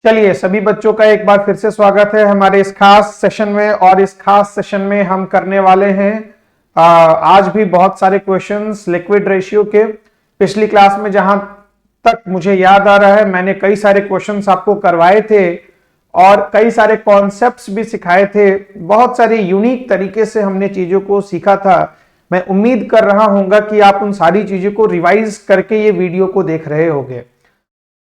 चलिए सभी बच्चों का एक बार फिर से स्वागत है हमारे इस खास सेशन में। और इस खास सेशन में हम करने वाले हैं आज भी बहुत सारे क्वेश्चंस लिक्विड रेशियो के। पिछली क्लास में जहां तक मुझे याद आ रहा है मैंने कई सारे क्वेश्चंस आपको करवाए थे और कई सारे कॉन्सेप्ट्स भी सिखाए थे। बहुत सारी यूनिक तरीके से हमने चीजों को सीखा था। मैं उम्मीद कर रहा हूंगा कि आप उन सारी चीजों को रिवाइज करके ये वीडियो को देख रहे होंगे।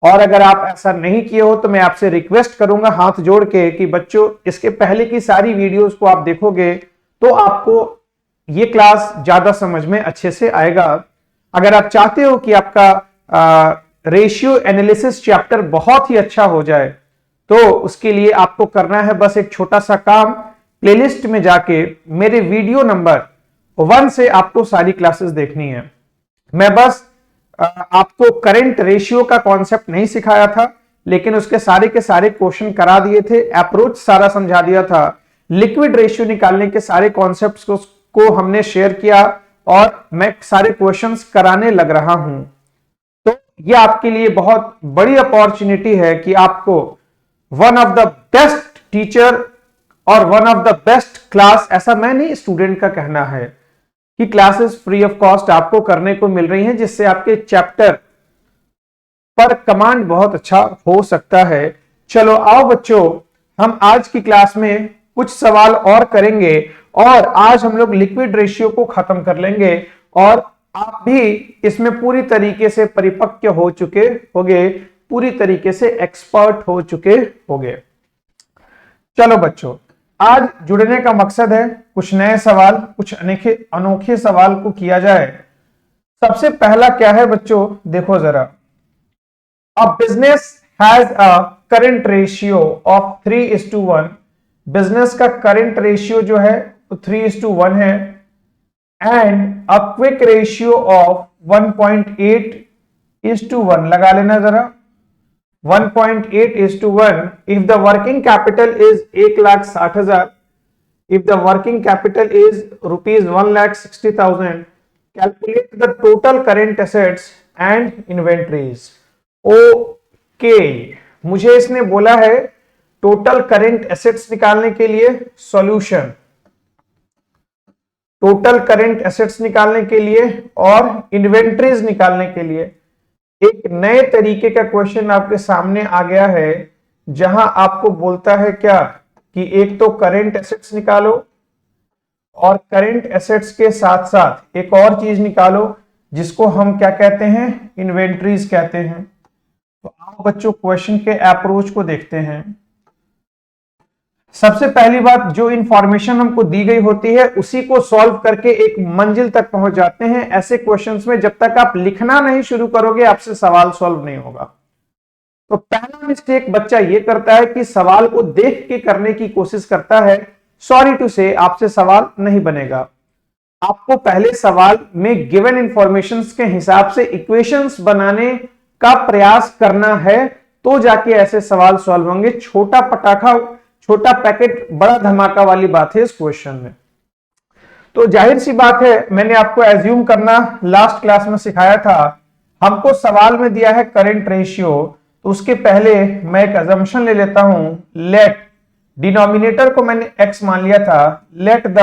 और अगर आप ऐसा नहीं किए हो तो मैं आपसे रिक्वेस्ट करूंगा हाथ जोड़ के कि बच्चों इसके पहले की सारी वीडियोस को आप देखोगे तो आपको ये क्लास ज्यादा समझ में अच्छे से आएगा। अगर आप चाहते हो कि आपका रेशियो एनालिसिस चैप्टर बहुत ही अच्छा हो जाए तो उसके लिए आपको करना है बस एक छोटा सा काम। प्लेलिस्ट में जाके मेरे वीडियो नंबर 1 से आपको सारी क्लासेस देखनी है। मैं बस आपको करंट रेशियो का कॉन्सेप्ट नहीं सिखाया था लेकिन उसके सारे के सारे क्वेश्चन करा दिए थे, अप्रोच सारा समझा दिया था। लिक्विड रेशियो निकालने के सारे कॉन्सेप्ट्स को हमने शेयर किया और मैं सारे क्वेश्चंस कराने लग रहा हूं। तो ये आपके लिए बहुत बड़ी अपॉर्चुनिटी है कि आपको one of the best teacher और one of the best class, ऐसा मैं नहीं स्टूडेंट का कहना है, कि क्लासेस फ्री ऑफ कॉस्ट आपको करने को मिल रही हैं जिससे आपके चैप्टर पर कमांड बहुत अच्छा हो सकता है। चलो आओ बच्चों, हम आज की क्लास में कुछ सवाल और करेंगे और आज हम लोग लिक्विड रेशियो को खत्म कर लेंगे और आप भी इसमें पूरी तरीके से परिपक्व हो चुके होंगे, पूरी तरीके से एक्सपर्ट हो चुके होंगे। चलो बच्चों, आज जुड़ने का मकसद है कुछ नए सवाल, कुछ अनोखे सवाल को किया जाए। सबसे पहला क्या है बच्चों, देखो जरा। A business has a current ratio of 3:1। Business का करंट रेशियो जो है 3:1 है and a quick ratio of 1.8:1। लगा लेना जरा 1.8:1 if the working capital is 1,60,000, if the working capital is rupees 1,60,000, calculate the total current assets and inventories। Okay, मुझे इसने बोला है टोटल करंट एसेट्स निकालने के लिए सॉल्यूशन, टोटल करंट एसेट्स निकालने के लिए और इन्वेंट्रीज निकालने के लिए। एक नए तरीके का क्वेश्चन आपके सामने आ गया है जहां आपको बोलता है क्या कि एक तो करंट एसेट्स निकालो और करंट एसेट्स के साथ साथ एक और चीज निकालो जिसको हम क्या कहते हैं, इन्वेंट्रीज कहते हैं। तो आप बच्चों क्वेश्चन के अप्रोच को देखते हैं। सबसे पहली बात, जो इंफॉर्मेशन हमको दी गई होती है उसी को सॉल्व करके एक मंजिल तक पहुंच जाते हैं। ऐसे क्वेश्चंस में जब तक आप लिखना नहीं शुरू करोगे आपसे सवाल सॉल्व नहीं होगा। तो पहला मिस्टेक बच्चा ये करता है कि सवाल को देख के करने की कोशिश करता है। सॉरी टू से आपसे सवाल नहीं बनेगा। आपको पहले सवाल में गिवन इंफॉर्मेशंस के हिसाब से इक्वेशंस बनाने का प्रयास करना है तो जाके ऐसे सवाल सॉल्व होंगे। छोटा पटाखा, छोटा पैकेट बड़ा धमाका वाली बात है इस क्वेश्चन में। तो जाहिर सी बात है, मैंने आपको एज्यूम करना लास्ट क्लास में सिखाया था। हमको सवाल में दिया है करंट रेशियो, तो उसके पहले मैं एक अजम्पशन ले लेता हूं। लेट, डिनोमिनेटर को मैंने x मान लिया था, let the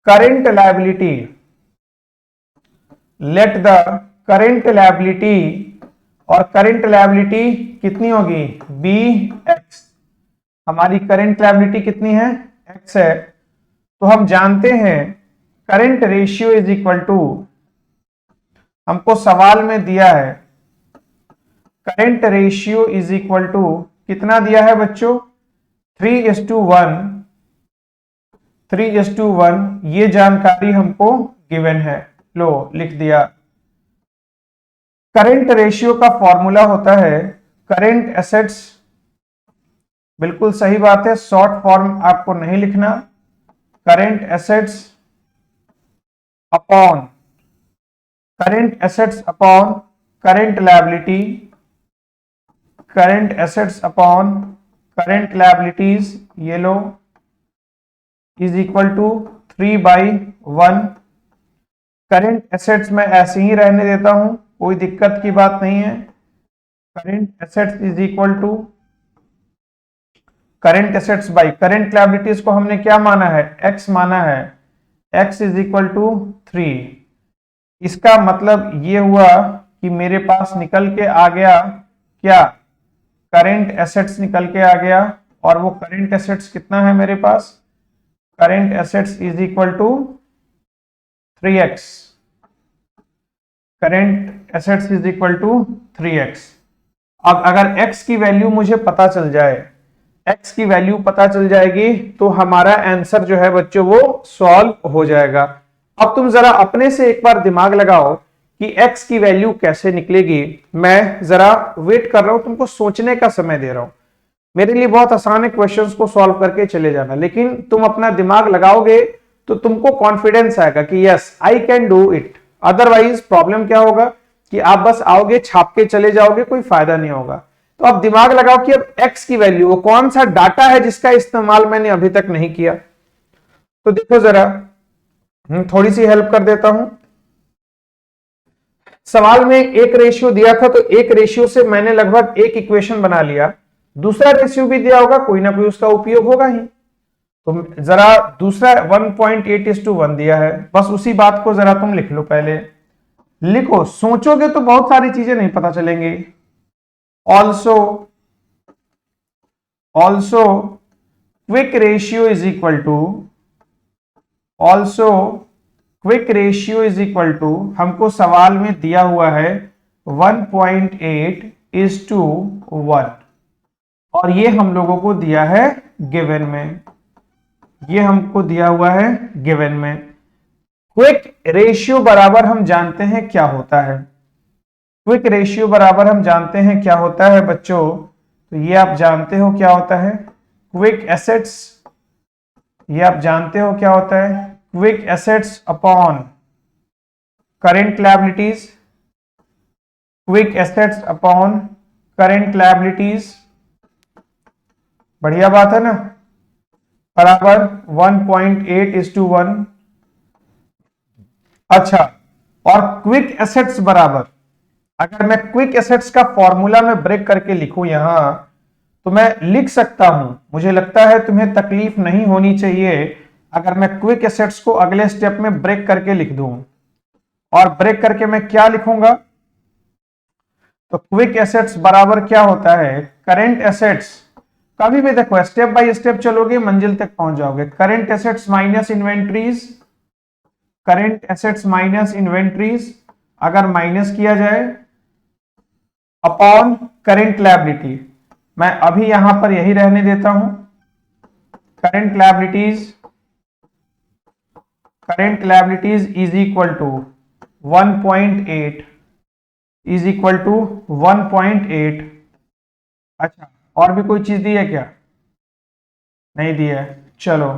current liability, let the current liability, और करंट लायबिलिटी कितनी होगी, bx। हमारी करंट लायबिलिटी कितनी है, x है। तो हम जानते हैं current ratio is equal to, हमको सवाल में दिया है current ratio is equal to कितना दिया है बच्चों, 3:1। 3:1 ये जानकारी हमको गिवन है। लो लिख दिया। करंट रेशियो का फॉर्मूला होता है करंट एसेट्स, बिल्कुल सही बात है, शॉर्ट फॉर्म आपको नहीं लिखना। Current assets upon current assets upon current liability, current assets upon current liabilities, ये लो, is equal to 3/1। Current assets में ऐसे ही रहने देता हूं, कोई दिक्कत की बात नहीं है। Current assets is equal to current assets by current liabilities को हमने क्या माना है, x माना है, x इज इक्वल टू 3। इसका मतलब ये हुआ कि मेरे पास निकल के आ गया क्या, करंट एसेट्स निकल के आ गया, और वो करंट एसेट्स कितना है मेरे पास, current assets is equal to 3x, current assets is equal to 3x। अब अगर x की वैल्यू मुझे पता चल जाए, x की वैल्यू पता चल जाएगी तो हमारा आंसर जो है बच्चों वो सॉल्व हो जाएगा। अब तुम जरा अपने से एक बार दिमाग लगाओ कि x की वैल्यू कैसे निकलेगी। मैं जरा वेट कर रहा हूं, तुमको सोचने का समय दे रहा हूं। मेरे लिए बहुत आसान है क्वेश्चंस को सॉल्व करके चले जाना, लेकिन तुम अपना दिमाग लगाओगे तो तुमको कॉन्फिडेंस आएगा कि yes I can do it. Otherwise problem क्या होगा कि आप बस आओगे छाप के चले जाओगे, कोई फायदा नहीं होगा। तो अब दिमाग लगाओ कि अब x की वैल्यू, वो कौन सा डाटा है जिसका इस्तेमाल मैंने अभी तक नहीं किया। तो देखो जरा, थोड़ी सी हेल्प कर देता हूं। सवाल में एक रेशियो दिया था, तो एक रेशियो से मैंने लगभग एक इक्वेशन बना लिया। दूसरा रेशियो भी दिया होगा, कोई ना कोई उसका उपयोग होगा ही। तो जरा दूसरा 1.8:1 दिया है, बस उसी बात को जरा तुम लिख लो। पहले लिखो, सोचोगे तो बहुत सारी चीजें नहीं पता चलेंगी। Also quick ratio is equal to, also quick ratio is equal to, हमको सवाल में दिया हुआ है 1.8:1, और ये हम लोगों को दिया है गिवन में, ये हमको दिया हुआ है गिवन में। क्विक रेशियो बराबर हम जानते हैं क्या होता है, क्विक रेशियो बराबर हम जानते हैं क्या होता है बच्चों। तो ये आप जानते हो क्या होता है, क्विक एसेट्स, ये आप जानते हो क्या होता है, quick assets upon current liabilities, quick assets upon current liabilities, बढ़िया बात है ना, बराबर 1.8:1। अच्छा, और क्विक एसेट्स बराबर, अगर मैं क्विक एसेट्स का फॉर्मूला में ब्रेक करके लिखूं यहां, तो मैं लिख सकता हूं, मुझे लगता है तुम्हें तकलीफ नहीं होनी चाहिए अगर मैं क्विक एसेट्स को अगले स्टेप में ब्रेक करके लिख दूं। और ब्रेक करके मैं क्या लिखूंगा, तो क्विक एसेट्स बराबर क्या होता है, करेंट एसेट्स। कभी भी देखो स्टेप बाय स्टेप चलोगे मंजिल तक पहुंच जाओगे। Current assets minus inventories, current assets minus inventories, अगर माइनस किया जाए अपॉन करेंट लायबिलिटी, मैं अभी यहां पर यही रहने देता हूं, current liabilities, current liabilities is equal to 1.8, is equal to 1.8। अच्छा, और भी कोई चीज दी है क्या, नहीं दी है। चलो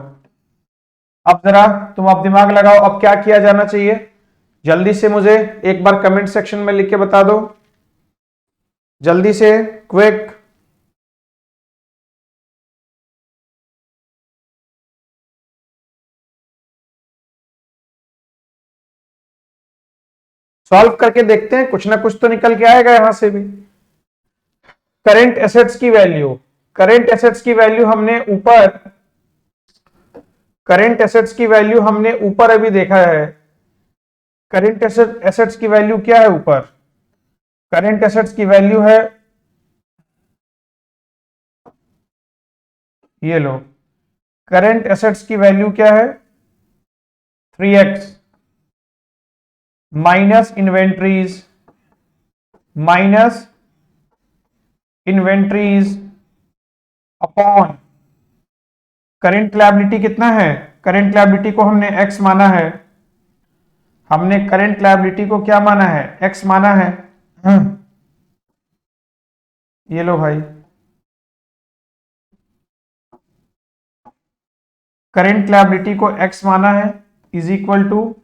अब जरा तुम अब दिमाग लगाओ, अब क्या किया जाना चाहिए, जल्दी से मुझे एक बार कमेंट सेक्शन में लिख के बता दो, जल्दी से, क्विक। सॉल्व करके देखते हैं, कुछ ना कुछ तो निकल के आएगा यहां से भी। करेंट एसेट्स की वैल्यू, करेंट एसेट्स की वैल्यू हमने ऊपर, करेंट एसेट्स की वैल्यू हमने ऊपर अभी देखा है। करेंट एसेट्स की वैल्यू क्या है ऊपर, करेंट एसेट्स की वैल्यू है, ये लो, करेंट एसेट्स की वैल्यू क्या है 3x minus inventories, minus inventories upon current liability कितना है, करेंट लायबिलिटी को हमने x माना है, हमने करेंट लायबिलिटी को क्या माना है, x माना है। ये लो भाई, करेंट लायबिलिटी को x माना है, इज इक्वल टू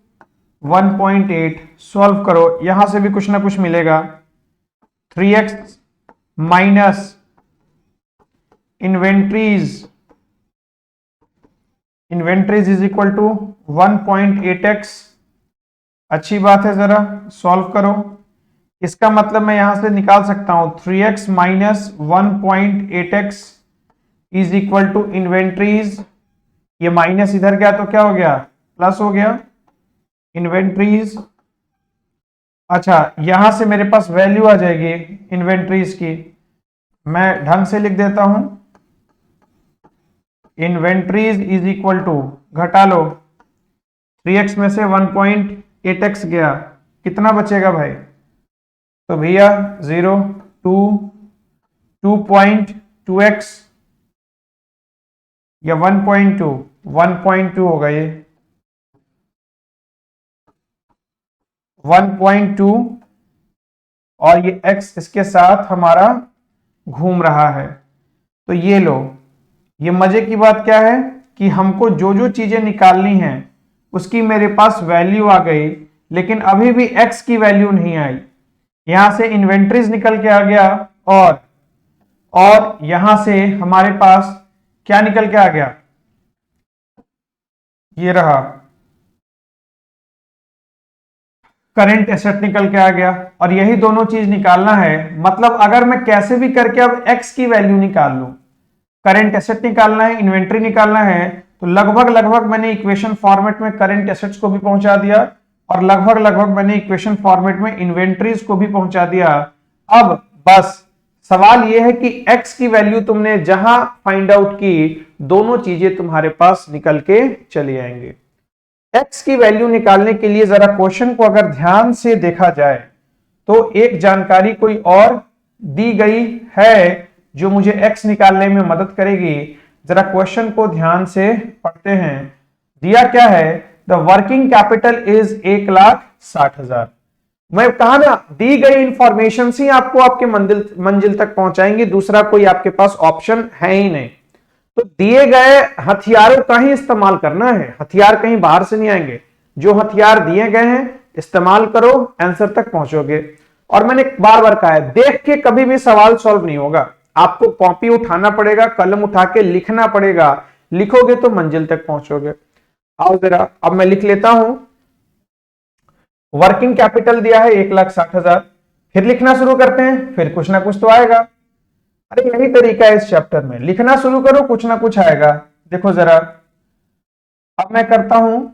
1.8। सॉल्व करो, यहां से भी कुछ ना कुछ मिलेगा, 3x minus inventories, inventories is equal to 1.8x। अच्छी बात है, जरा सॉल्व करो। इसका मतलब मैं यहां से निकाल सकता हूं 3x minus 1.8x is equal to inventories, ये माइनस इधर गया तो क्या हो गया, प्लस हो गया, इन्वेंट्रीज। अच्छा, यहां से मेरे पास वैल्यू आ जाएगी इन्वेंट्रीज की, मैं ढंग से लिख देता हूं, इन्वेंट्रीज इज इक्वल टू, घटा लो, 3x में से 1.8x गया, कितना बचेगा भाई, तो भैया 0 2 2.2x या 1.2 होगा ये 1.2, और ये x इसके साथ हमारा घूम रहा है। तो ये लो, ये मजे की बात क्या है कि हमको जो जो चीजें निकालनी है उसकी मेरे पास वैल्यू आ गई, लेकिन अभी भी x की वैल्यू नहीं आई। यहां से इन्वेंट्रीज निकल के आ गया, और यहां से हमारे पास क्या निकल के आ गया, ये रहा करंट एसेट निकल के आ गया। और यही दोनों चीज निकालना है, मतलब अगर मैं कैसे भी करके अब x की वैल्यू निकाल लूं, करंट एसेट निकालना है, इन्वेंट्री निकालना है, तो लगभग मैंने इक्वेशन फॉर्मेट में करंट एसेट्स को भी पहुंचा दिया, और लगभग मैंने इक्वेशन फॉर्मेट में इन्वेंट्रीज को भी पहुंचा दिया। अब बस सवाल यह है कि x की वैल्यू तुमने जहां फाइंड आउट की, दोनों चीजें तुम्हारे पास निकल के चली आएंगे। x की वैल्यू निकालने के लिए जरा क्वेश्चन को अगर ध्यान से देखा जाए तो एक जानकारी कोई और दी गई है जो मुझे x निकालने में मदद करेगी। जरा क्वेश्चन को ध्यान से पढ़ते हैं। दिया क्या है, द वर्किंग कैपिटल इज 1,60,000। मैं कहा ना, दी गई इंफॉर्मेशन से आपको आपके मंजिल तक पहुंचाएंगे, दूसरा कोई आपके पास ऑप्शन है ही नहीं। तो दिए गए हथियारों का ही इस्तेमाल करना है, हथियार कहीं बाहर से नहीं आएंगे, जो हथियार दिए गए हैं इस्तेमाल करो, आंसर तक पहुंचोगे। और मैंने बार बार कहा है, देख के कभी भी सवाल सॉल्व नहीं होगा, आपको कॉपी उठाना पड़ेगा, कलम उठा के लिखना पड़ेगा, लिखोगे तो मंजिल तक पहुंचोगे। आओ जरा अब मैं लिख लेता हूं, वर्किंग कैपिटल दिया है 1,60,000, फिर लिखना शुरू करते हैं, फिर कुछ ना कुछ तो आएगा। अरे यही तरीका है इस चैप्टर में, लिखना शुरू करो कुछ ना कुछ आएगा। देखो जरा, अब मैं करता हूं,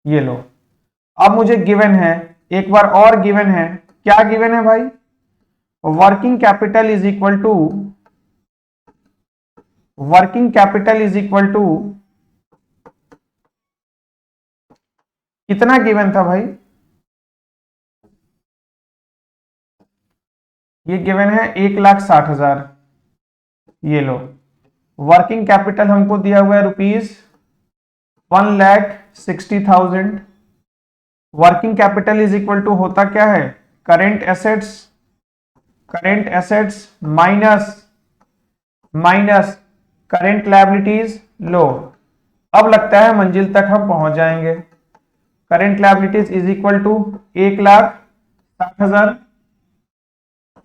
ये लो, अब मुझे गिवन है, एक बार और गिवन है, क्या गिवन है भाई, working capital is equal to, कितना गिवन था भाई, ये गिवन है 1,60,000। ये लो, वर्किंग कैपिटल हमको दिया हुआ है rupees 1,60,000। Working capital is equal to होता क्या है, current assets minus current liabilities. लो, अब लगता है मंजिल तक हम पहुंच जाएंगे। Current liabilities is equal to 1,60,000।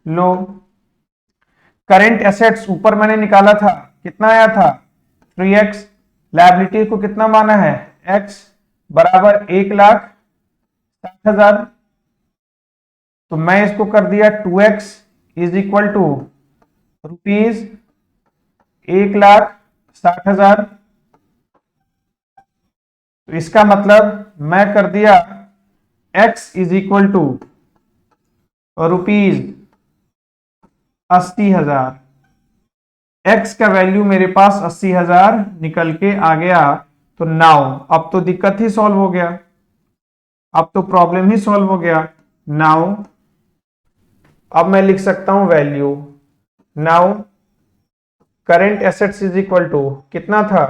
लो, करेंट एसेट्स ऊपर मैंने निकाला था, कितना आया था 3x, लायबिलिटी को कितना माना है x, बराबर 1,60,000। तो मैं इसको कर दिया 2x is equal to rupees 1,60,000। तो इसका मतलब मैं कर दिया x is equal to rupees 80,000। x का वैल्यू मेरे पास 80,000 निकल के आ गया। तो नाउ अब तो दिक्कत ही सॉल्व हो गया, अब तो प्रॉब्लम ही सॉल्व हो गया। नाउ अब मैं लिख सकता हूं value, now current assets is equal to कितना था,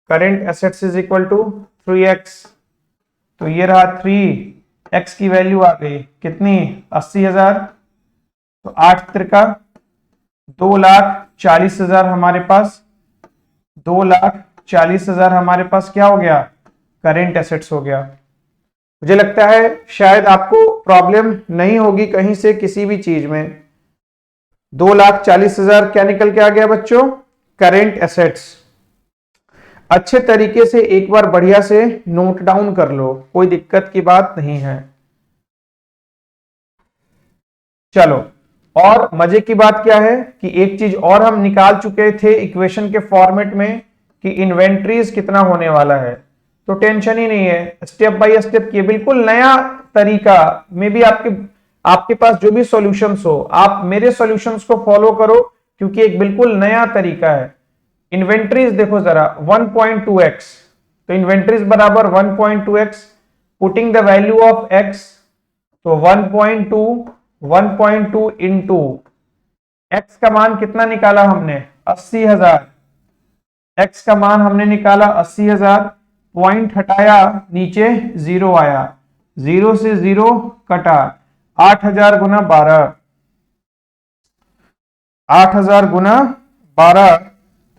current assets is equal to 3x। तो ये रहा 3x की वैल्यू आ गई कितनी, 80,000। तो 8 त्रिका 2,40,000 हमारे पास, 2,40,000 हमारे पास क्या हो गया, करेंट एसेट्स हो गया। मुझे लगता है शायद आपको प्रॉब्लम नहीं होगी कहीं से किसी भी चीज में। 2,40,000 क्या निकल के आ गया बच्चों, करेंट एसेट्स। अच्छे तरीके से एक बार बढ़िया से नोट डाउन कर लो, कोई दिक्कत की बात नहीं है। चलो, और मजे की बात क्या है कि एक चीज और हम निकाल चुके थे इक्वेशन के फॉर्मेट में कि इन्वेंट्रीज कितना होने वाला है, तो टेंशन ही नहीं है, स्टेप बाय स्टेप किए, बिल्कुल नया तरीका। मे भी आपके पास जो भी सॉल्यूशंस हो, आप मेरे सॉल्यूशंस को फॉलो करो, क्योंकि एक बिल्कुल नया तरीका है। इन्वेंट्रीज देखो जरा 1.2x, तो इन्वेंट्रीज बराबर 1.2x, putting the value of x, तो 1.2 इंटू x का मान कितना निकाला हमने, 80,000। x का मान हमने निकाला 80,000, पॉइंट हटाया, नीचे 0 आया, 0 से 0 कटा, 8,000 गुना 12, 8,000 गुना 12,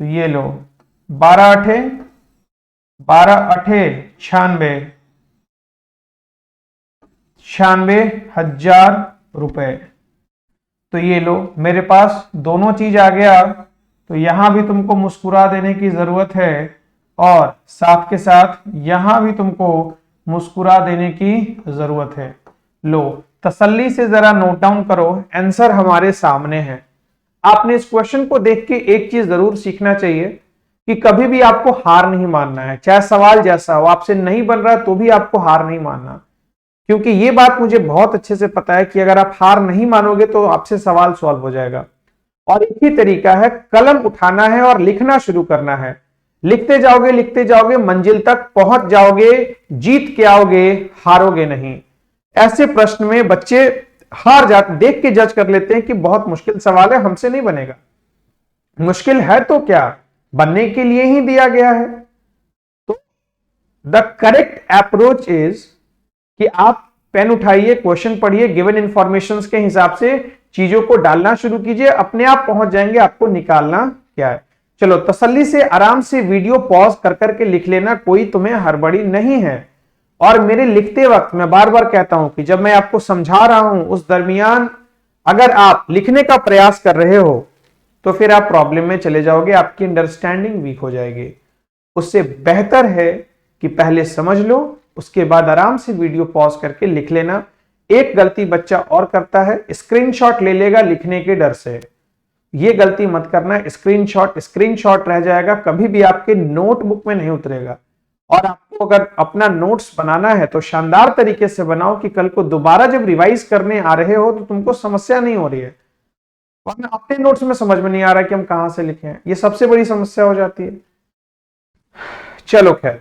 तो ये लो 12 अठे 96,000 रुपए। तो ये लो मेरे पास दोनों चीज आ गया, तो यहां भी तुमको मुस्कुरा देने की जरूरत है और साथ के साथ यहां भी तुमको मुस्कुरा देने की जरूरत है। लो तसल्ली से जरा नोट डाउन करो, आंसर हमारे सामने है। आपने इस क्वेश्चन को देख के एक चीज जरूर सीखना चाहिए कि कभी भी आपको हार नहीं मानना है, चाहे सवाल जैसा हो, आपसे नहीं बन रहा तो भी आपको हार नहीं मानना, क्योंकि ये बात मुझे बहुत अच्छे से पता है कि अगर आप हार नहीं मानोगे तो आपसे सवाल सॉल्व हो जाएगा। और एक ही तरीका है, कलम उठाना है और लिखना शुरू करना है। लिखते जाओगे, मंजिल तक पहुंच जाओगे, जीत के आओगे, हारोगे नहीं। ऐसे प्रश्न में बच्चे हार जाते, देख के जज कर लेते हैं कि बहुत मुश्किल सवाल है, हमसे नहीं बनेगा। मुश्किल है तो क्या, बनने के लिए ही दिया गया है। तो द करेक्ट अप्रोच इज कि आप पेन उठाइए, क्वेश्चन पढ़िए, गिवन इंफॉर्मेशंस के हिसाब से चीजों को डालना शुरू कीजिए, अपने आप पहुंच जाएंगे, आपको निकालना क्या है। चलो तसल्ली से आराम से वीडियो पॉज कर करके लिख लेना, कोई तुम्हें हड़बड़ी नहीं है। और मेरे लिखते वक्त मैं बार बार कहता हूं कि जब मैं आपको समझा रहा हूं उस दरमियान अगर आप लिखने का प्रयास कर रहे हो तो फिर आप प्रॉब्लम में चले जाओगे, आपकी अंडरस्टैंडिंग वीक हो जाएगी। उससे बेहतर है कि पहले समझ लो, उसके बाद आराम से वीडियो पॉज करके लिख लेना। एक गलती बच्चा और करता है, स्क्रीनशॉट ले लेगा लिखने के डर से। ये गलती मत करना, स्क्रीनशॉट रह जाएगा, कभी भी आपके नोटबुक में नहीं उतरेगा। और आपको अगर अपना नोट्स बनाना है तो शानदार तरीके से बनाओ कि कल को दोबारा जब रिवाइज करने आ रहे हो तो तुमको समस्या नहीं हो रही है, वरना अपने नोट्स में समझ में नहीं आ रहा कि हम कहां से लिखे हैं, ये सबसे बड़ी समस्या हो जाती है। चलो खैर,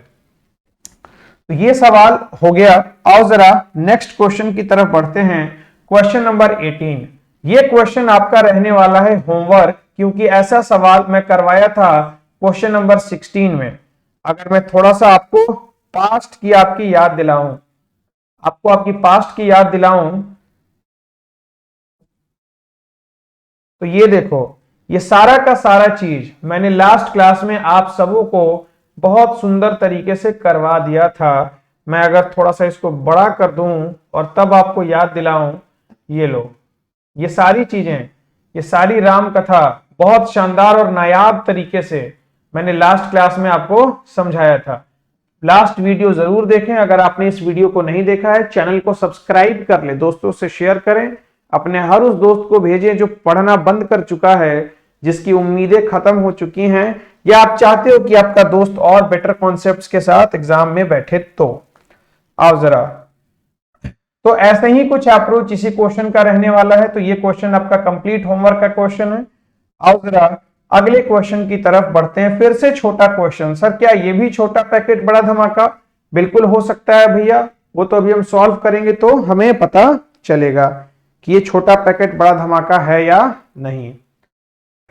तो ये सवाल हो गया। आओ जरा नेक्स्ट क्वेश्चन की तरफ बढ़ते हैं। क्वेश्चन नंबर 18, ये क्वेश्चन आपका रहने वाला है होमवर्क, क्योंकि ऐसा सवाल मैं करवाया था क्वेश्चन नंबर 16 में। अगर मैं थोड़ा सा आपको पास्ट की आपकी याद दिलाऊं, तो ये देखो, ये सारा का सारा चीज मैंने लास्ट क्लास में आप सबों को बहुत सुंदर तरीके से करवा दिया था। मैं अगर थोड़ा सा इसको बड़ा कर दूं और तब आपको याद दिलाऊं, ये लो, ये सारी चीजें, ये सारी राम कथा बहुत शानदार और नायाब तरीके से मैंने लास्ट क्लास में आपको समझाया था। लास्ट वीडियो जरूर देखें। अगर आपने इस वीडियो को नहीं देखा है, चैनल को सब्सक्राइब कर ले, दोस्तों से शेयर करें, अपने हर उस दोस्त को भेजें जो पढ़ना बंद कर चुका है, जिसकी उम्मीदें खत्म हो चुकी हैं, या आप चाहते हो कि आपका दोस्त और बेटर कॉन्सेप्ट्स के साथ एग्जाम में बैठे। तो आओ जरा, तो ऐसे ही कुछ अप्रोच इसी क्वेश्चन का रहने वाला है। तो ये क्वेश्चन आपका कंप्लीट होमवर्क का क्वेश्चन है। आओ जरा अगले क्वेश्चन की तरफ बढ़ते हैं। फिर से छोटा क्वेश्चन, सर क्या ये भी छोटा पैकेट बड़ा धमाका? बिल्कुल हो सकता है भैया, वो तो अभी हम सॉल्व करेंगे तो हमें पता चलेगा कि ये छोटा पैकेट बड़ा धमाका है या नहीं।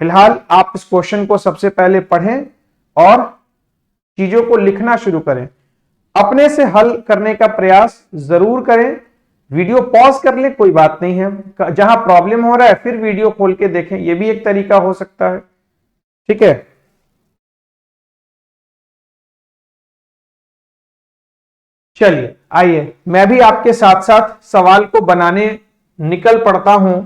फिलहाल आप इस क्वेश्चन को सबसे पहले पढ़ें और चीजों को लिखना शुरू करें, अपने से हल करने का प्रयास जरूर करें। वीडियो पॉज कर ले, कोई बात नहीं है, जहां प्रॉब्लम हो रहा है फिर वीडियो खोल के देखें, यह भी एक तरीका हो सकता है। ठीक है, चलिए आइए मैं भी आपके साथ साथ सवाल को बनाने निकल पड़ता हूं।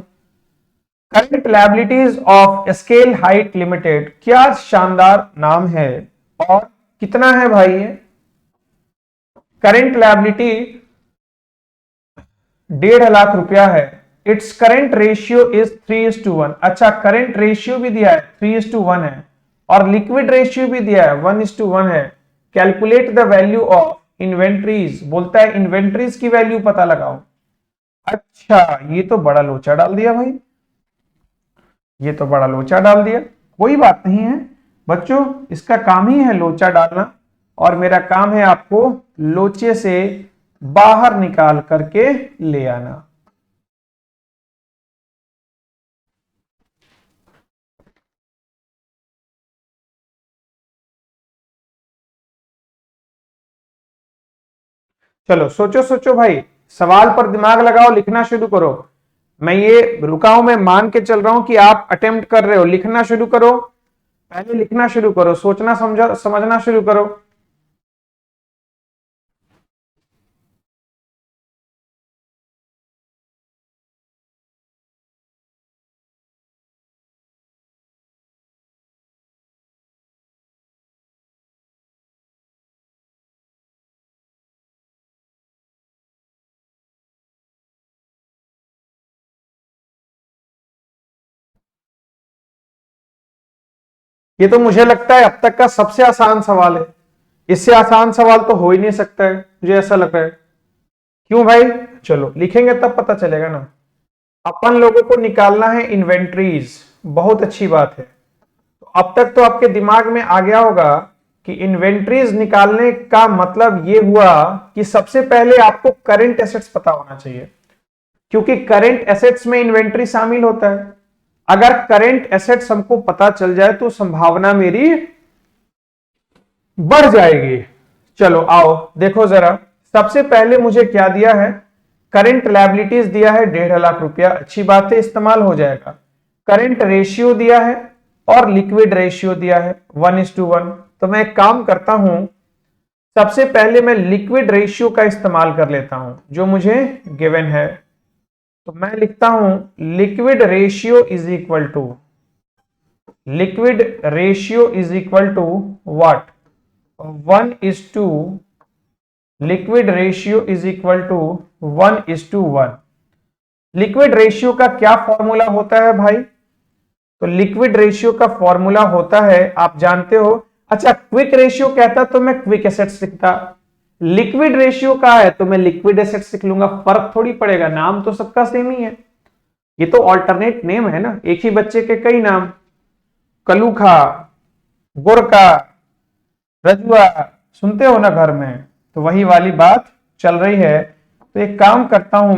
Current liabilities of scale height limited, क्या शानदार नाम है और कितना है भाई ये? करंट लायबिलिटी 1.5 लाख रुपया है इट्स करेंट रेशियो इज 3:1। अच्छा, करेंट रेशियो भी दिया है 3:1 है, और लिक्विड रेशियो भी दिया है 1:1 है। Calculate the value of inventories, बोलता है इन्वेंट्रीज की वैल्यू पता लगाओ। अच्छा, ये तो बड़ा लोचा डाल दिया भाई, ये तो बड़ा लोचा डाल दिया। कोई बात नहीं है बच्चों, इसका काम ही है लोचा डालना, और मेरा काम है आपको लोचे से बाहर निकाल करके ले आना। चलो सोचो सोचो भाई, सवाल पर दिमाग लगाओ, लिखना शुरू करो। मैं ये रुका हूं, मैं मान के चल रहा हूं कि आप अटेम्प्ट कर रहे हो। लिखना शुरू करो, पहले लिखना शुरू करो, सोचना समझना शुरू करो। ये तो मुझे लगता है अब तक का सबसे आसान सवाल है। इससे आसान सवाल तो हो ही नहीं सकता है, मुझे ऐसा लग रहा है। क्यों भाई? चलो लिखेंगे तब पता चलेगा ना। अपन लोगों को निकालना है इन्वेंट्रीज, बहुत अच्छी बात है। तो अब तक तो आपके दिमाग में आ गया होगा कि इन्वेंट्रीज निकालने का मतलब ये हुआ कि सबसे पहले आपको करंट एसेट्स पता होना चाहिए, क्योंकि करंट एसेट्स में इन्वेंट्री शामिल होता है। अगर करंट एसेट्स हमको पता चल जाए तो संभावना मेरी बढ़ जाएगी। चलो आओ देखो जरा, सबसे पहले मुझे क्या दिया है, करंट लायबिलिटीज दिया है 1.5 लाख रुपया। अच्छी बात है, इस्तेमाल हो जाएगा। करंट रेशियो दिया है और लिक्विड रेशियो दिया है 1:1। तो मैं एक काम करता हूं, सबसे पहले मैं लिक्विड रेशियो का इस्तेमाल कर लेता हूं जो मुझे गिवन है। तो मैं लिखता हूं liquid ratio is equal to, liquid ratio is equal to what, 1:2। Liquid ratio is equal to 1:1। Liquid ratio का क्या फॉर्मूला होता है भाई? तो लिक्विड रेशियो का फॉर्मूला होता है, आप जानते हो। अच्छा, क्विक रेशियो कहता तो मैं क्विक एसेट्स लिखता, लिक्विड रेशियो का है तो मैं लिक्विड एसेट्स लिख लूंगा, फर्क थोड़ी पड़ेगा, नाम तो सबका सेम ही है। ये तो ऑल्टरनेट नेम है ना, एक ही बच्चे के कई नाम, कलूखा, गोरका, रजुआ, सुनते हो ना घर में, तो वही वाली बात चल रही है। तो एक काम करता हूं,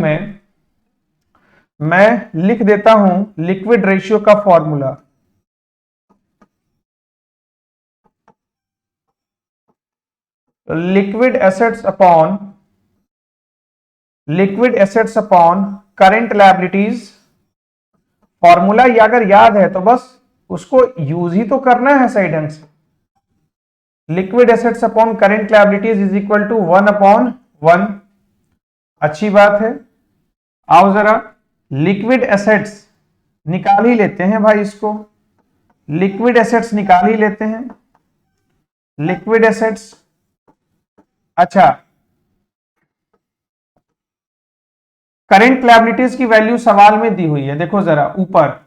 मैं लिख देता हूं लिक्विड रेशियो का formula. Liquid assets upon current liabilities. Formula ये अगर याद है तो बस उसको यूज ही तो करना है सही ढंग से। Liquid assets upon current liabilities is equal to 1/1। अच्छी बात है। आओ जरा लिक्विड एसेट्स निकाल ही लेते हैं भाई, इसको लिक्विड एसेट्स निकाल ही लेते हैं। लिक्विड एसेट्स, अच्छा करंट लायबिलिटीज की वैल्यू सवाल में दी हुई है, देखो जरा ऊपर,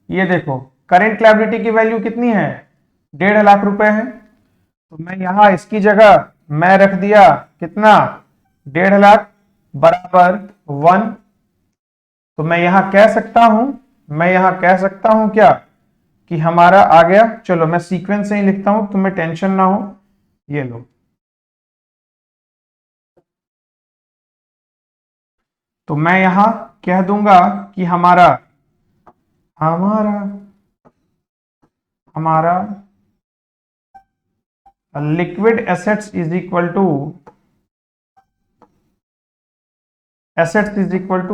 ये देखो करंट लायबिलिटी की वैल्यू कितनी है, 1.5 लाख रुपए है। तो मैं यहां इसकी जगह मैं रख दिया कितना, 1.5 लाख बराबर 1। तो मैं यहां कह सकता हूं क्या कि हमारा आ गया। चलो मैं सीक्वेंस से ही लिखता हूं, तुम्हें टेंशन ना हो। ये लो, तो मैं यहां कह दूंगा कि हमारा हमारा हमारा liquid assets is equal to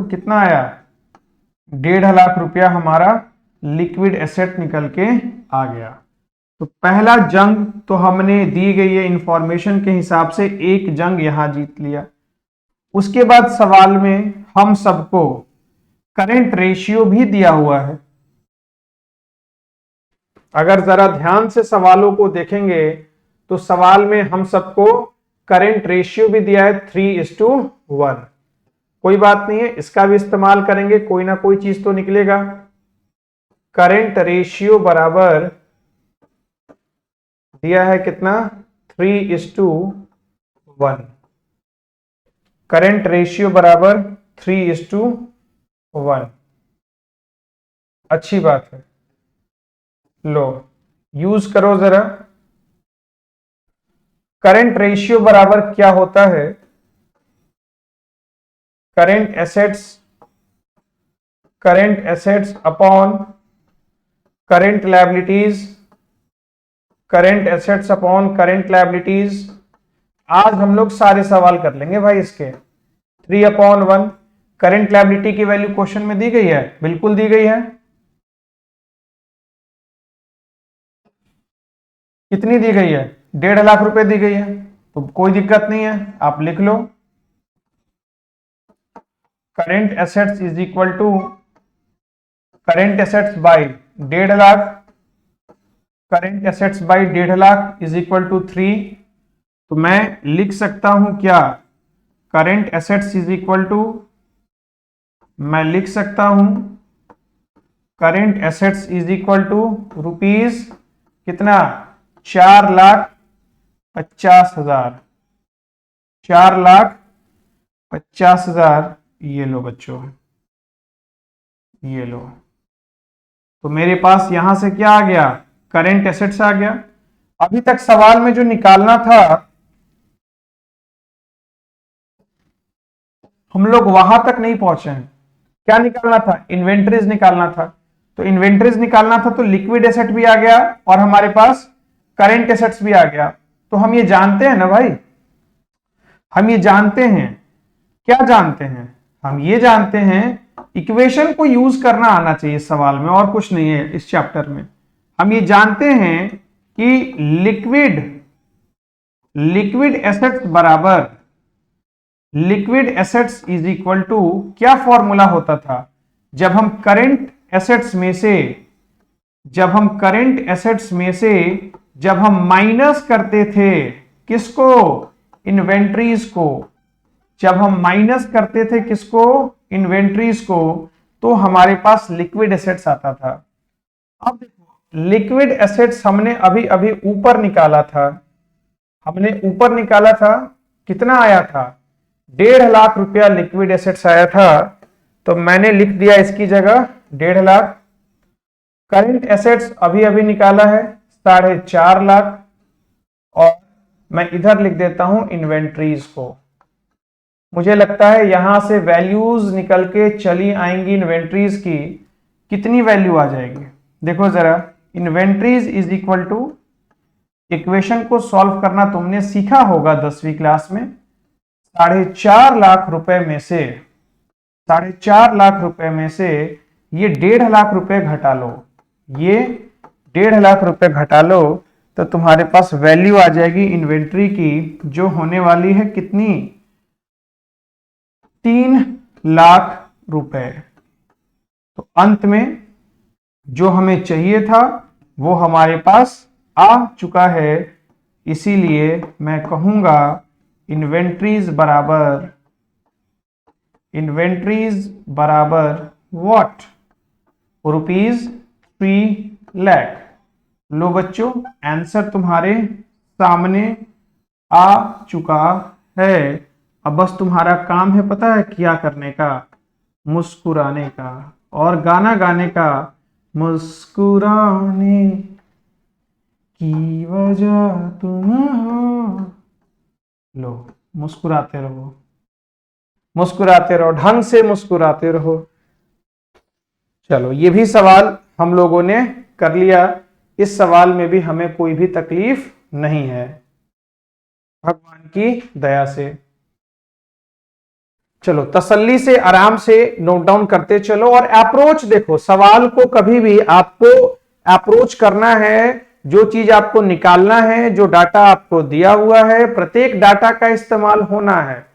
कितना आया, 1.5 लाख रुपया हमारा लिक्विड एसेट निकल के आ गया। तो पहला जंग तो हमने दी गई है इंफॉर्मेशन के हिसाब से एक जंग यहां जीत लिया। उसके बाद सवाल में हम सबको करंट रेशियो भी दिया हुआ है। अगर जरा ध्यान से सवालों को देखेंगे तो सवाल में हम सबको करंट रेशियो भी दिया है 3:1। कोई बात नहीं है, इसका भी इस्तेमाल करेंगे, कोई ना कोई चीज तो निकलेगा। करंट रेशियो बराबर दिया है कितना, 3:1। करंट रेशियो बराबर 3:1। अच्छी बात है, लो यूज करो जरा। करंट रेशियो बराबर क्या होता है, current assets upon current liabilities, current assets upon current liabilities. आज हम लोग सारे सवाल कर लेंगे भाई इसके। 3/1 करंट लायबिलिटी की वैल्यू क्वेश्चन में दी गई है, बिल्कुल दी गई है। कितनी दी गई है, 1.5 लाख रुपए दी गई है, तो कोई दिक्कत नहीं है, आप लिख लो। Current assets is equal to current assets by 1.5 lakh, current assets by 1.5 lakh is equal to 3। तो मैं लिख सकता हूं क्या, current assets is equal to, मैं लिख सकता हूं current assets is equal to rupees कितना, 4,50,000, 4,50,000। ये लो बच्चों, ये लो। तो मेरे पास यहां से क्या आ गया, करंट एसेट्स आ गया। अभी तक सवाल में जो निकालना था हम लोग वहां तक नहीं पहुंचे हैं। क्या निकालना था, इन्वेंट्रीज निकालना था। तो इन्वेंट्रीज निकालना था तो लिक्विड एसेट भी आ गया और हमारे पास करंट एसेट्स भी आ गया। तो हम ये जानते हैं ना भाई, हम ये जानते हैं, क्या जानते हैं, हम ये जानते हैं इक्वेशन को यूज करना आना चाहिए सवाल में, और कुछ नहीं है इस चैप्टर में। हम ये जानते हैं कि लिक्विड एसेट्स बराबर, liquid assets is equal to, क्या फॉर्मूला होता था, जब हम करंट एसेट्स में से, जब हम माइनस करते थे किसको, इन्वेंट्रीज को, जब हम माइनस करते थे किसको, इन्वेंट्रीज को, तो हमारे पास लिक्विड एसेट्स आता था। अब देखो लिक्विड एसेट्स हमने अभी अभी ऊपर निकाला था, हमने ऊपर निकाला था, कितना आया था, 1.5 लाख रुपया लिक्विड एसेट्स आया था। तो मैंने लिख दिया इसकी जगह 1.5 लाख। करंट एसेट्स अभी अभी निकाला है 4.5 लाख, और मैं इधर लिख देता हूं इन्वेंट्रीज को। मुझे लगता है यहां से वैल्यूज निकल के चली आएंगी इन्वेंट्रीज की, कितनी वैल्यू आ जाएगी, देखो जरा। Inventories is equal to, equation को सॉल्व करना तुमने सीखा होगा 10वीं क्लास में। 4.5 लाख रुपए में से, 4.5 लाख रुपए में से ये 1.5 लाख रुपए घटा लो, ये 1.5 लाख रुपए घटा लो, तो तुम्हारे पास वैल्यू आ जाएगी इन्वेंट्री की, जो होने वाली है कितनी, 3 लाख रुपए। तो अंत में जो हमें चाहिए था वो हमारे पास आ चुका है। इसीलिए मैं कहूंगा इन्वेंट्रीज बराबर व्हाट, रुपीज 3 लाख। लो बच्चों, आंसर तुम्हारे सामने आ चुका है। अब बस तुम्हारा काम है, पता है क्या करने का, मुस्कुराने का और गाना गाने का। मुस्कुराने की वजह तुम हो, लो मुस्कुराते रहो, मुस्कुराते रहो, ढंग से मुस्कुराते रहो। चलो ये भी सवाल हम लोगों ने कर लिया। इस सवाल में भी हमें कोई भी तकलीफ नहीं है, भगवान की दया से। चलो तसल्ली से आराम से नोट डाउन करते चलो। और अप्रोच देखो, सवाल को कभी भी आपको अप्रोच करना है, जो चीज आपको निकालना है, जो डाटा आपको दिया हुआ है, प्रत्येक डाटा का इस्तेमाल होना है।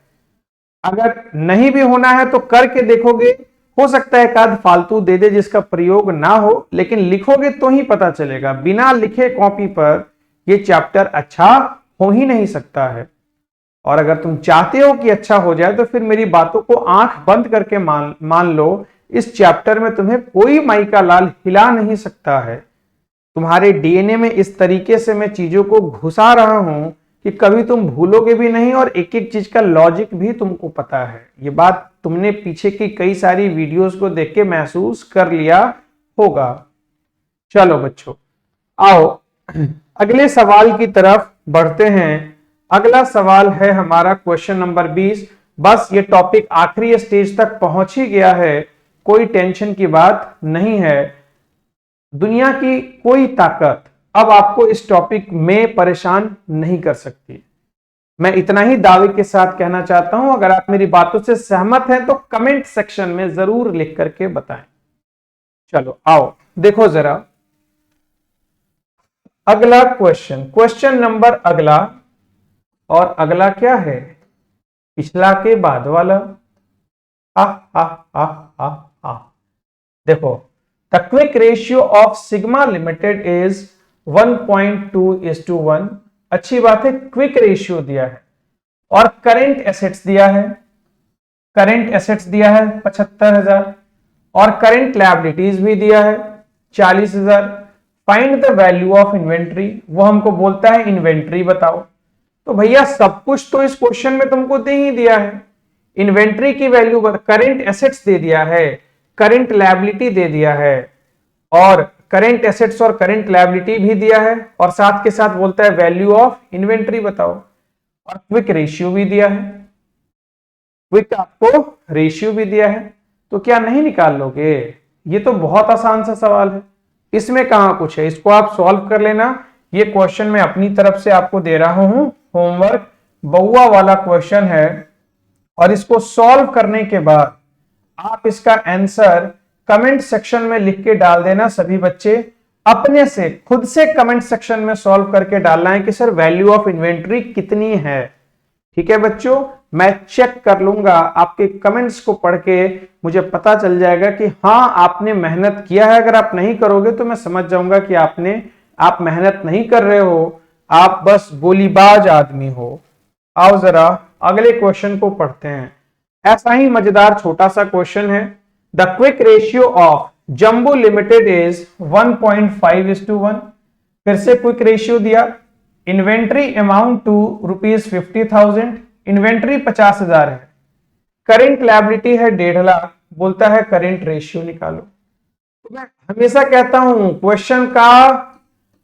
अगर नहीं भी होना है तो करके देखोगे, हो सकता है एक आध फालतू दे दे जिसका प्रयोग ना हो, लेकिन लिखोगे तो ही पता चलेगा। बिना लिखे कॉपी पर यह चैप्टर अच्छा हो ही नहीं सकता है। और अगर तुम चाहते हो कि अच्छा हो जाए तो फिर मेरी बातों को आंख बंद करके मान लो, इस चैप्टर में तुम्हें कोई माई का लाल हिला नहीं सकता है। तुम्हारे डीएनए में इस तरीके से मैं चीजों को घुसा रहा हूं कि कभी तुम भूलोगे भी नहीं और एक एक चीज का लॉजिक भी तुमको पता है। ये बात तुमने पीछे की कई सारी वीडियोस को देख के महसूस कर लिया होगा। चलो बच्चों, आओ अगले सवाल की तरफ बढ़ते हैं। अगला सवाल है हमारा क्वेश्चन नंबर 20। बस ये टॉपिक आखिरी स्टेज तक पहुंच ही गया है, कोई टेंशन की बात नहीं है। दुनिया की कोई ताकत अब आपको इस टॉपिक में परेशान नहीं कर सकती। मैं इतना ही दावे के साथ कहना चाहता हूं। अगर आप मेरी बातों से सहमत हैं तो कमेंट सेक्शन में जरूर लिख करके बताएं। चलो आओ देखो जरा अगला क्वेश्चन नंबर अगला, और अगला क्या है? पिछला के बाद वाला। हा हा हा हा हा। देखो, the quick ratio of sigma limited is 1.2:1। अच्छी बात है, क्विक रेशियो दिया है और करेंट एसेट्स दिया है। करेंट एसेट्स दिया है 75,000 और करेंट लायबिलिटीज भी दिया है 40,000। Find the value of inventory, वो हमको बोलता है इन्वेंट्री बताओ। तो भैया सब कुछ तो इस क्वेश्चन में तुमको दे ही दिया है। इन्वेंट्री की वैल्यू, करेंट एसेट्स दे दिया है, करेंट लायबिलिटी दे दिया है, और करेंट एसेट्स और करेंट लायबिलिटी भी दिया है, और साथ के साथ बोलता है वैल्यू ऑफ इन्वेंट्री बताओ, और क्विक रेशियो भी दिया है। क्विक आपको रेशियो भी दिया है, तो क्या नहीं निकाल लोगे? ये तो बहुत आसान सा सवाल है, इसमें कहां कुछ है, इसको आप सॉल्व कर लेना। ये क्वेश्चन मैं अपनी तरफ से आपको दे रहा हूं, होमवर्क बउआ वाला क्वेश्चन है, और इसको सॉल्व करने के बाद आप इसका आंसर कमेंट सेक्शन में लिख के डाल देना। सभी बच्चे अपने से खुद से कमेंट सेक्शन में सॉल्व करके डालना है कि सर वैल्यू ऑफ इन्वेंट्री कितनी है। ठीक है बच्चों, मैं चेक कर लूंगा आपके कमेंट्स को पढ़ के, मुझे पता चल जाएगा कि हाँ आपने मेहनत किया है। अगर आप नहीं करोगे तो मैं समझ जाऊंगा कि आप मेहनत नहीं कर रहे हो, आप बस गोलीबाज आदमी हो। आओ जरा अगले क्वेश्चन को पढ़ते हैं। ऐसा ही मजेदार छोटा सा क्वेश्चन है। The quick ratio of jumbo limited is 1.5:1। फिर से क्विक रेशियो दिया। इन्वेंट्री अमाउंट टू ₹50,000, इन्वेंट्री 50,000 है। करेंट लायबिलिटी है 1.5 लाख, बोलता है करेंट रेशियो निकालो। तो मैं हमेशा कहता हूं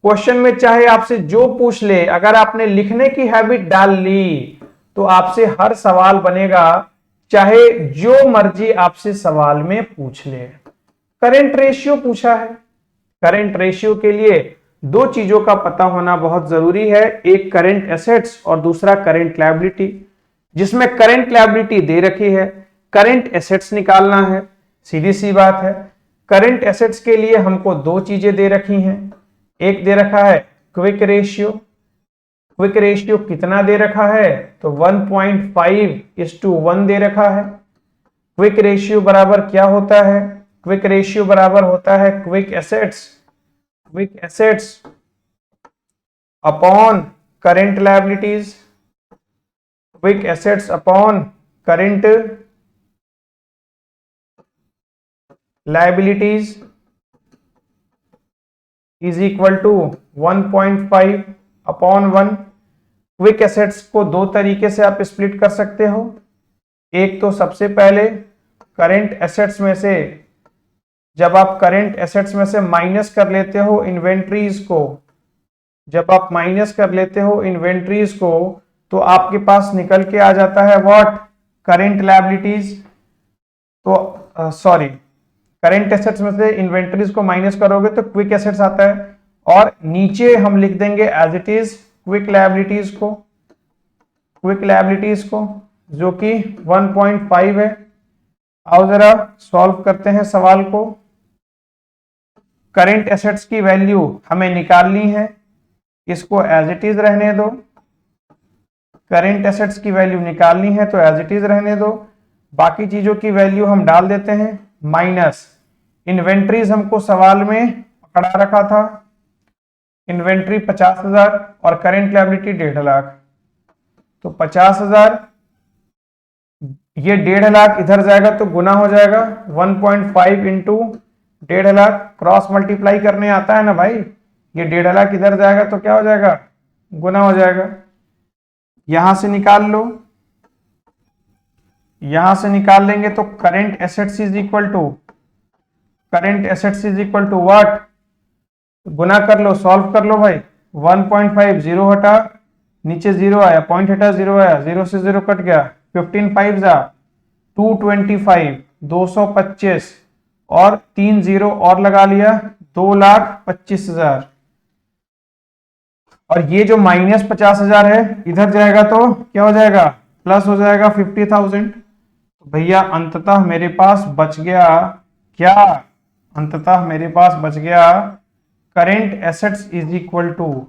क्वेश्चन में चाहे आपसे जो पूछ ले, अगर आपने लिखने की हैबिट डाल ली तो आपसे हर सवाल बनेगा, चाहे जो मर्जी आपसे सवाल में पूछ ले। करेंट रेशियो पूछा है, करेंट रेशियो के लिए दो चीजों का पता होना बहुत जरूरी है, एक करेंट एसेट्स और दूसरा करेंट लायबिलिटी। जिसमें करेंट लायबिलिटी दे रखी है, करेंट एसेट्स निकालना है, सीधी सी बात है। करेंट एसेट्स के लिए हमको दो चीजें दे रखी हैं, एक दे रखा है क्विक रेशियो। क्विक रेशियो कितना दे रखा है? तो 1.5:1 दे रखा है। क्विक रेशियो बराबर क्या होता है? क्विक रेशियो बराबर होता है quick assets upon current liabilities. Quick assets upon current liabilities is equal to 1.5/1। Quick assets को दो तरीके से आप स्प्लिट कर सकते हो। एक तो सबसे पहले करेंट एसेट्स में से, जब आप करेंट एसेट्स में से माइनस कर लेते हो इन्वेंट्रीज को, जब आप माइनस कर लेते हो इन्वेंट्रीज को, तो आपके पास निकल के आ जाता है व्हाट? Current liabilities. तो सॉरी, करेंट एसेट्स में से इन्वेंट्रीज को माइनस करोगे तो क्विक एसेट्स आता है, और नीचे हम लिख देंगे as it is quick liabilities को, जो कि 1.5 है। आओ जरा सॉल्व करते हैं सवाल को। करेंट एसेट्स की वैल्यू हमें निकालनी है, इसको एज इट इज रहने दो। करेंट एसेट्स की वैल्यू निकालनी है तो एज इट इज रहने दो। बाकी चीजों की वैल्यू हम डाल देते हैं, माइनस इन्वेंट्रीज हमको सवाल में पकड़ा रखा था, इन्वेंट्री 50,000 और करेंट लायबिलिटी 1.5 लाख। तो 50,000, ये 1.5 लाख इधर जाएगा तो गुना हो जाएगा 1.5 इंटू 1.5 लाख, क्रॉस मल्टीप्लाई करने आता है ना भाई, ये 1.5 लाख इधर जाएगा तो क्या हो जाएगा, गुना हो जाएगा। यहां से निकाल लो, यहां से निकाल लेंगे तो current assets is equal to what, गुना कर लो, सॉल्व कर लो भाई। 1.5 जीरो हटा, नीचे जीरो आया, पॉइंट हटा जीरो आया, जीरो से जीरो कट गया, 15 5 जा 225, 225 और 3 जीरो और लगा लिया, 2,25,000। और ये जो माइनस 50,000 है इधर जाएगा तो क्या हो जाएगा, प्लस हो जाएगा 50,000। तो भैया अंततः मेरे पास बच गया क्या, अंततः मेरे पास बच गया current assets is equal to,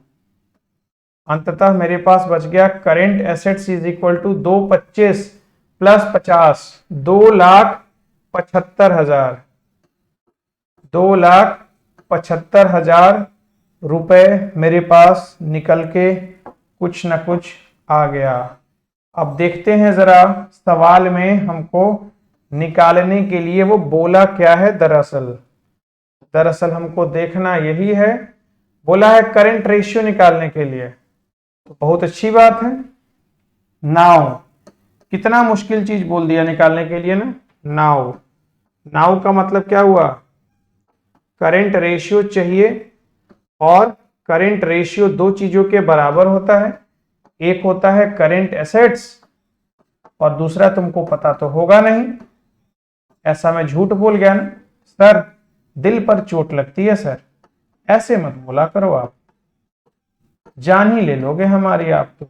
अंततः मेरे पास बच गया current assets is equal to 225 plus 50, 2,75,000, 2,75,000 रुपए मेरे पास निकल के कुछ ना कुछ आ गया। अब देखते हैं जरा सवाल में हमको निकालने के लिए वो बोला क्या है। दरअसल हमको देखना यही है, बोला है करंट रेशियो निकालने के लिए, तो बहुत अच्छी बात है। नाउ, कितना मुश्किल चीज बोल दिया निकालने के लिए ना, नाउ। नाउ का मतलब क्या हुआ, करंट रेशियो चाहिए, और करंट रेशियो दो चीजों के बराबर होता है, एक होता है करंट एसेट्स और दूसरा तुमको पता तो होगा नहीं। ऐसा मैं झूठ बोल गया ना सर, दिल पर चोट लगती है सर, ऐसे मत बोला करो आप, जान ही ले लोगे हमारी आप तो।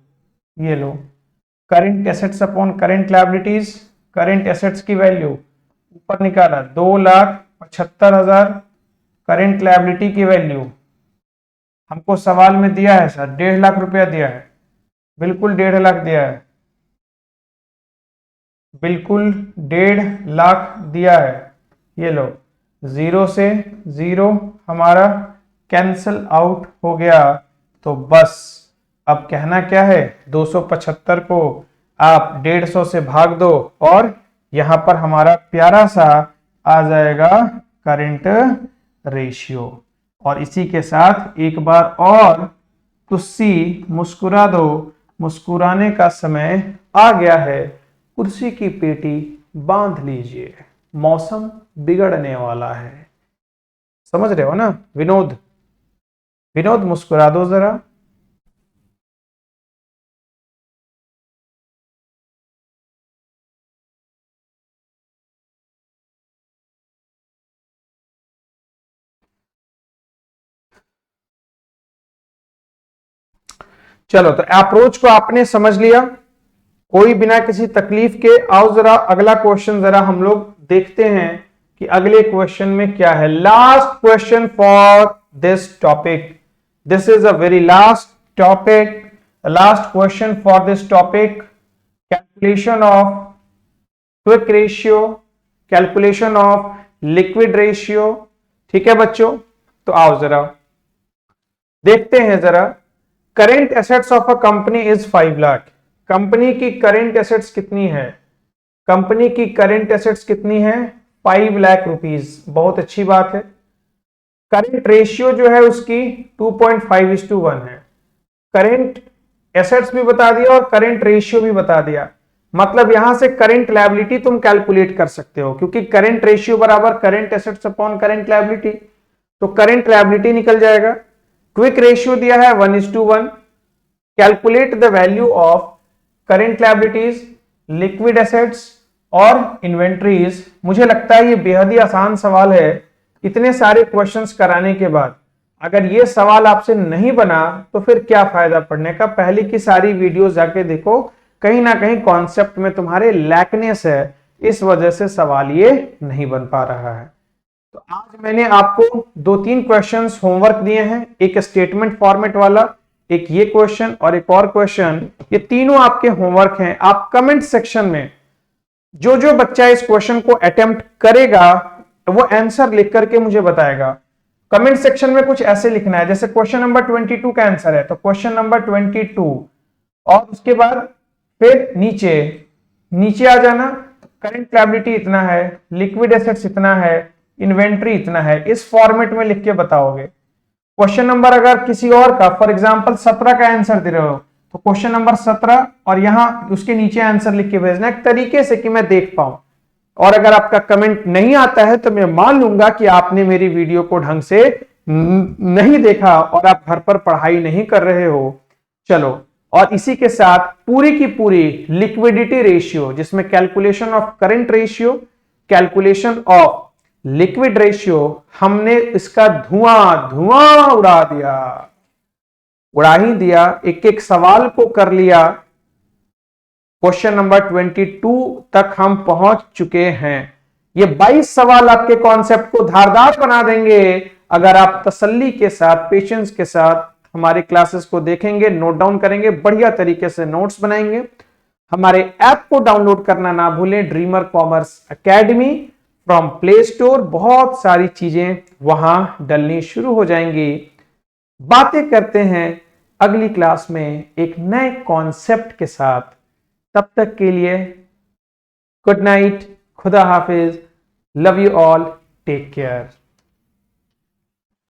ये लो, current assets upon current liabilities, current assets की वैल्यू ऊपर निकाला 2,75,000, करंट लायबिलिटी की वैल्यू हमको सवाल में दिया है सर 1.5 लाख रुपया दिया है, बिल्कुल 1.5 लाख दिया है, बिल्कुल 1.5 लाख दिया है। ये लो, जीरो से जीरो हमारा कैंसल आउट हो गया, तो बस अब कहना क्या है, 275 को आप 150 से भाग दो और यहां पर हमारा प्यारा सा आ जाएगा करंट रेशियो। और इसी के साथ एक बार और तुस्सी मुस्कुरा दो, मुस्कुराने का समय आ गया है, कुर्सी की पेटी बांध लीजिए, मौसम बिगड़ने वाला है। समझ रहे हो ना विनोद, विनोद मुस्कुरा दो जरा। चलो, तो अप्रोच को आपने समझ लिया, कोई बिना किसी तकलीफ के। आओ जरा अगला क्वेश्चन जरा हम लोग देखते हैं कि अगले क्वेश्चन में क्या है। Last question for this topic, this is a very last topic, last question for this topic, calculation of quick ratio, calculation of liquid ratio. ठीक है बच्चों, तो आओ जरा देखते हैं जरा। Current assets of a company is 5 lakh. Company की करेंट एसेट्स कितनी है, कंपनी की करेंट एसेट्स कितनी है, 5 लाख रुपीज। बहुत अच्छी बात है। करेंट रेशियो जो है उसकी 2.5:1 है। करेंट एसेट्स भी बता दिया और करेंट रेशियो भी बता दिया, मतलब यहां से करेंट लायबिलिटी तुम कैलकुलेट कर सकते हो, क्योंकि करेंट रेशियो बराबर current assets upon current liability, तो करेंट लायबिलिटी निकल जाएगा। क्विक रेशियो दिया है 1:1। Calculate the value of current liabilities, liquid assets और इन्वेंट्रीज। मुझे लगता है ये बेहद ही आसान सवाल है। इतने सारे क्वेश्चंस कराने के बाद अगर ये सवाल आपसे नहीं बना तो फिर क्या फायदा पढ़ने का। पहले की सारी वीडियो जाके देखो, कहीं ना कहीं कॉन्सेप्ट में तुम्हारे लैकनेस है, इस वजह से सवाल ये नहीं बन पा रहा है। तो आज मैंने आपको 2-3 क्वेश्चंस होमवर्क दिए हैं, एक स्टेटमेंट फॉर्मेट वाला, एक ये क्वेश्चन और एक और क्वेश्चन। ये तीनों आपके होमवर्क हैं। आप कमेंट सेक्शन में जो जो बच्चा इस क्वेश्चन को अटेम्प्ट करेगा वो आंसर लिख करके मुझे बताएगा। कमेंट सेक्शन में कुछ ऐसे लिखना है, जैसे क्वेश्चन नंबर 22 का आंसर है तो क्वेश्चन नंबर 22, और उसके बाद फिर नीचे नीचे आ जाना, करंट लायबिलिटी इतना है, लिक्विड एसेट्स इतना है, इन्वेंट्री इतना है, इस फॉर्मेट में लिख के बताओगे। क्वेश्चन नंबर अगर किसी और का, फॉर एग्जांपल 17 का आंसर दे रहे हो तो क्वेश्चन नंबर 17 और यहां उसके नीचे आंसर लिख के भेजना एक तरीके से कि मैं देख पाऊं। और अगर आपका कमेंट नहीं आता है तो मैं मान लूंगा कि आपने मेरी वीडियो को ढंग से नहीं देखा और आप घर पर पढ़ाई नहीं कर रहे हो। चलो, और इसी के साथ पूरी की पूरी लिक्विडिटी रेशियो, जिसमें calculation of current ratio, calculation of liquid ratio, हमने इसका धुआं धुआं उड़ा दिया, उड़ा ही दिया। एक एक सवाल को कर लिया। क्वेश्चन नंबर 22 तक हम पहुंच चुके हैं। ये 22 सवाल आपके कॉन्सेप्ट को धारदार बना देंगे अगर आप तसल्ली के साथ, पेशेंस के साथ हमारे क्लासेस को देखेंगे, नोट डाउन करेंगे, बढ़िया तरीके से नोट्स बनाएंगे। हमारे ऐप को डाउनलोड करना ना भूलें, dreamer commerce academy from play store. बहुत सारी चीजें वहां डलनी शुरू हो जाएंगी। बातें करते हैं अगली क्लास में एक नए कॉन्सेप्ट के साथ। तब तक के लिए गुड नाइट, खुदा हाफिज, love you all, take care.